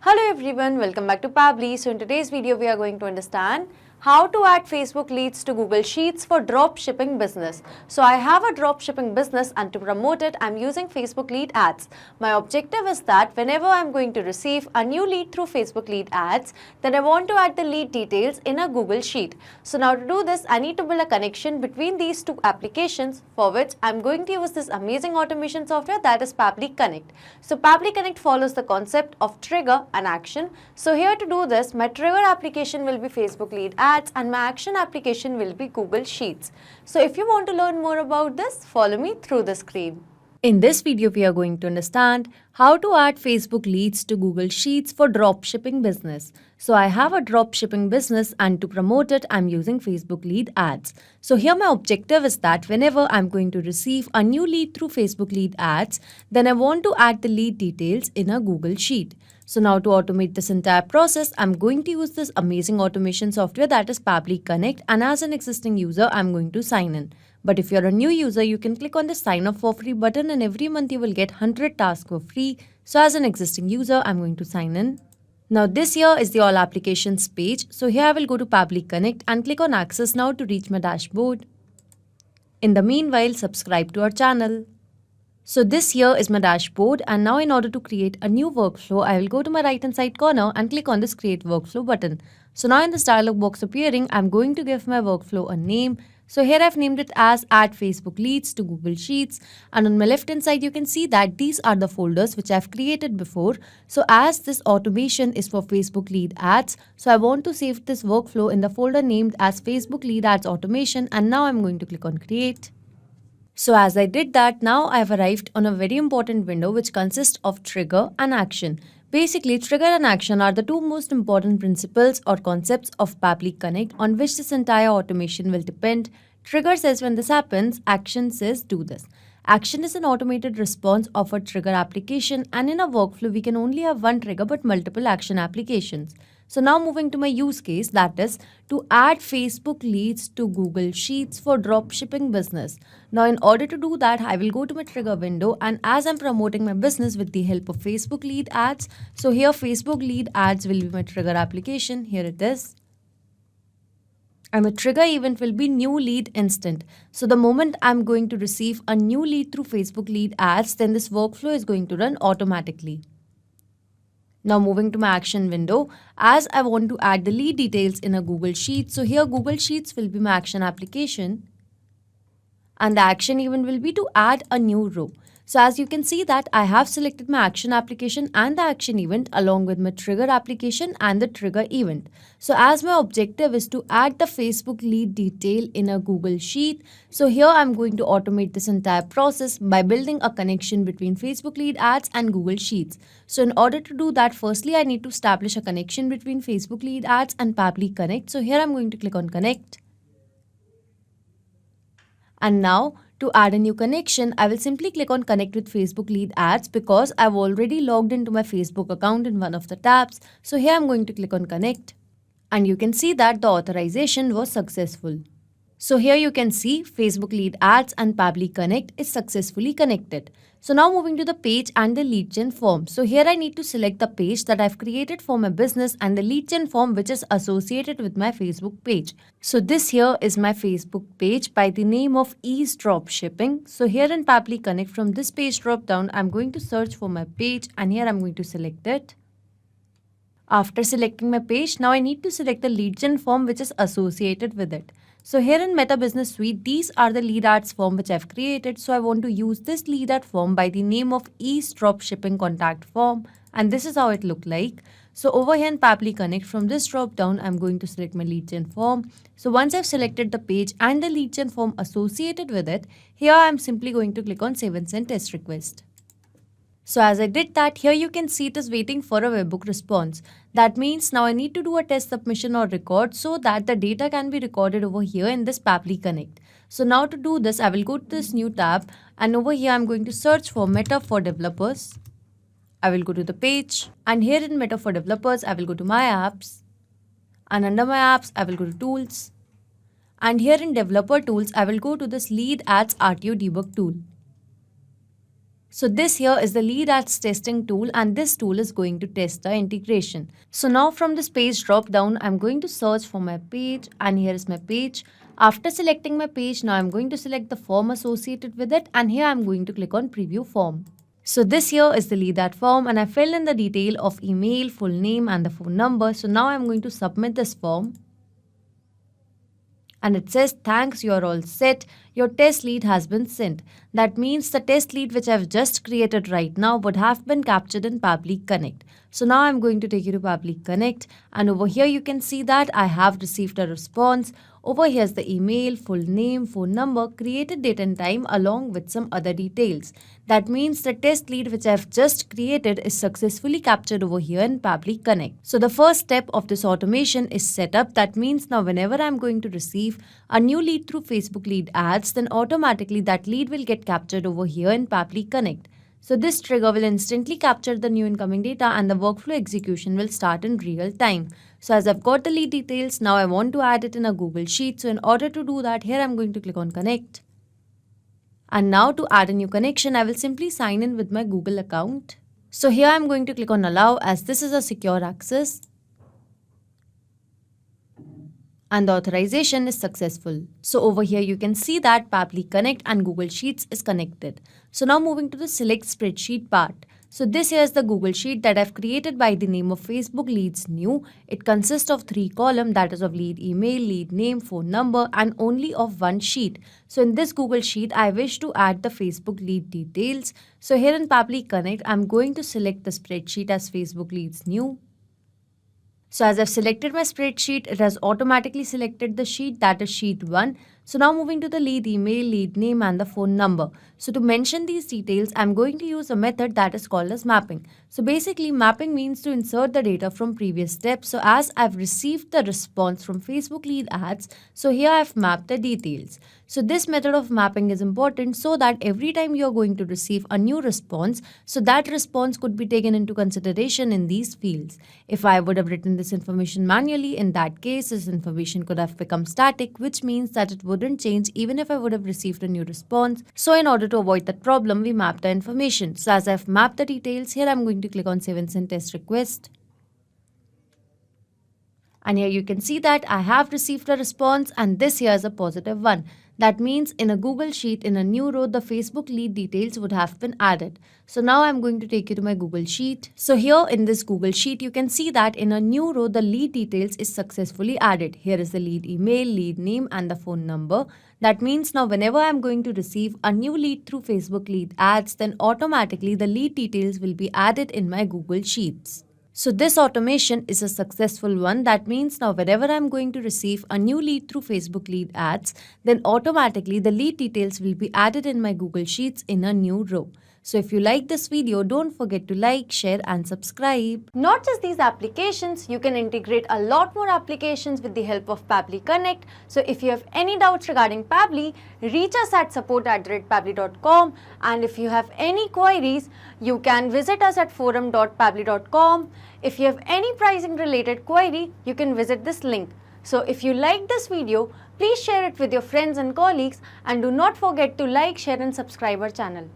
Hello everyone, welcome back to Pabbly. So in today's video, we are going to understand how to add Facebook leads to Google Sheets for dropshipping business. So I have a dropshipping business and to promote it, I'm using Facebook lead ads. My objective is that whenever I'm going to receive a new lead through Facebook lead ads, then I want to add the lead details in a Google Sheet. So now to do this, I need to build a connection between these two applications, for which I'm going to use this amazing automation software that is Pabbly Connect. So Pabbly Connect follows the concept of trigger and action. So here to do this, my trigger application will be Facebook lead ads and my action application will be Google Sheets. So if you want to learn more about this, follow me through the screen. In this video, we are going to understand how to add Facebook leads to Google Sheets for dropshipping business. So I have a dropshipping business and to promote it, I'm using Facebook lead ads. So here my objective is that whenever I'm going to receive a new lead through Facebook lead ads, then I want to add the lead details in a Google Sheet. So now to automate this entire process, I'm going to use this amazing automation software that is Pabbly Connect, and as an existing user, I'm going to sign in. But if you're a new user, you can click on the sign up for free button and every month you will get 100 tasks for free. So as an existing user, I'm going to sign in. Now this here is the all applications page. So here I will go to Pabbly Connect and click on access now to reach my dashboard. In the meanwhile, subscribe to our channel. So this here is my dashboard, and now in order to create a new workflow, I will go to my right hand side corner and click on this create workflow button. So now in this dialog box appearing, I'm going to give my workflow a name. So here I've named it as add Facebook leads to Google Sheets, and on my left hand side you can see that these are the folders which I've created before. So as this automation is for Facebook lead ads, so I want to save this workflow in the folder named as Facebook lead ads automation, and now I'm going to click on create. So as I did that, now I have arrived on a very important window which consists of trigger and action. Basically, trigger and action are the two most important principles or concepts of Pabbly Connect on which this entire automation will depend. Trigger says when this happens, action says do this. Action is an automated response of a trigger application, and in a workflow, we can only have one trigger but multiple action applications. So now moving to my use case, that is to add Facebook leads to Google Sheets for dropshipping business. Now in order to do that, I will go to my trigger window, and as I'm promoting my business with the help of Facebook lead ads, so here Facebook lead ads will be my trigger application. Here it is. And the trigger event will be new lead instant. So the moment I'm going to receive a new lead through Facebook lead ads, then this workflow is going to run automatically. Now moving to my action window, as I want to add the lead details in a Google Sheet, so here Google Sheets will be my action application, and the action event will be to add a new row. So as you can see that I have selected my action application and the action event along with my trigger application and the trigger event. So as my objective is to add the Facebook lead detail in a Google Sheet, so here I'm going to automate this entire process by building a connection between Facebook lead ads and Google Sheets. So in order to do that, firstly I need to establish a connection between Facebook lead ads and Pabbly Connect. So here I'm going to click on connect. And now to add a new connection, I will simply click on connect with Facebook lead ads because I've already logged into my Facebook account in one of the tabs. So here I'm going to click on connect, and you can see that the authorization was successful. So here you can see Facebook lead ads and Pabbly Connect is successfully connected. So now moving to the page and the lead gen form. So here I need to select the page that I've created for my business and the lead gen form which is associated with my Facebook page. So this here is my Facebook page by the name of Ease Dropshipping. So here in Pabbly Connect, from this page drop down, I'm going to search for my page, and here I'm going to select it. After selecting my page, now I need to select the lead gen form which is associated with it. So here in Meta Business Suite, these are the lead ads form which I've created. So I want to use this lead ad form by the name of Ease Dropshipping Contact Form, and this is how it looked like. So over here in Pabbly Connect, from this drop down, I'm going to select my lead gen form. So once I've selected the page and the lead gen form associated with it, here I'm simply going to click on save and send test request. So as I did that, here you can see it is waiting for a webhook response. That means now I need to do a test submission or record so that the data can be recorded over here in this Pabbly Connect. So now to do this, I will go to this new tab, and over here I'm going to search for Meta for Developers. I will go to the page, and here in Meta for Developers, I will go to My Apps, and under My Apps, I will go to Tools, and here in Developer Tools, I will go to this Lead Ads RTO Debug tool. So this here is the lead ads testing tool, and this tool is going to test the integration. So now from this page drop down, I'm going to search for my page, and here is my page. After selecting my page, now I'm going to select the form associated with it, and here I'm going to click on preview form. So this here is the lead ad form, and I filled in the detail of email, full name and the phone number. So now I'm going to submit this form. And it says, thanks, you are all set. Your test lead has been sent. That means the test lead which I've just created right now would have been captured in Pabbly Connect. So now I'm going to take you to Pabbly Connect, and over here you can see that I have received a response. Over here is the email, full name, phone number, created date and time along with some other details. That means the test lead which I've just created is successfully captured over here in Pabbly Connect. So the first step of this automation is set up. That means now whenever I'm going to receive a new lead through Facebook lead ads, then automatically that lead will get captured over here in Pabbly Connect. So this trigger will instantly capture the new incoming data, and the workflow execution will start in real time. So as I've got the lead details, now I want to add it in a Google Sheet. So in order to do that, here I'm going to click on connect. And now to add a new connection, I will simply sign in with my Google account. So here I'm going to click on allow, as this is a secure access. And the authorization is successful. So over here you can see that Pabbly Connect and Google Sheets is connected. So now moving to the select spreadsheet part. So this here is the Google Sheet that I've created by the name of Facebook Leads New. It consists of 3 columns, that is of lead email, lead name, phone number, and only of one sheet. So in this Google Sheet, I wish to add the Facebook lead details. So here in Pabbly Connect, I'm going to select the spreadsheet as Facebook Leads New. So as I've selected my spreadsheet, it has automatically selected the sheet, that is sheet 1. So now moving to the lead email, lead name and the phone number. So to mention these details, I'm going to use a method that is called as mapping. So basically mapping means to insert the data from previous steps. So as I've received the response from Facebook lead ads, so here I've mapped the details. So this method of mapping is important so that every time you're going to receive a new response, so that response could be taken into consideration in these fields. If I would have written this information manually, in that case, this information could have become static, which means that it wouldn't change even if I would have received a new response. So in order to avoid that problem, we map the information. So as I've mapped the details, here I'm going to click on save and send test request. And here you can see that I have received a response, and this here is a positive one. That means in a Google Sheet, in a new row, the Facebook lead details would have been added. So now I'm going to take you to my Google Sheet. So here in this Google Sheet, you can see that in a new row, the lead details is successfully added. Here is the lead email, lead name and the phone number. That means now whenever I'm going to receive a new lead through Facebook lead ads, then automatically the lead details will be added in my Google Sheets. So this automation is a successful one. That means now whenever I'm going to receive a new lead through Facebook lead ads, then automatically the lead details will be added in my Google Sheets in a new row. So if you like this video, don't forget to like, share and subscribe. Not just these applications, you can integrate a lot more applications with the help of Pabbly Connect. So if you have any doubts regarding Pabbly, reach us at support@pabbly.com, and if you have any queries, you can visit us at forum.pabbly.com. If you have any pricing related query, you can visit this link. So if you like this video, please share it with your friends and colleagues, and do not forget to like, share and subscribe our channel.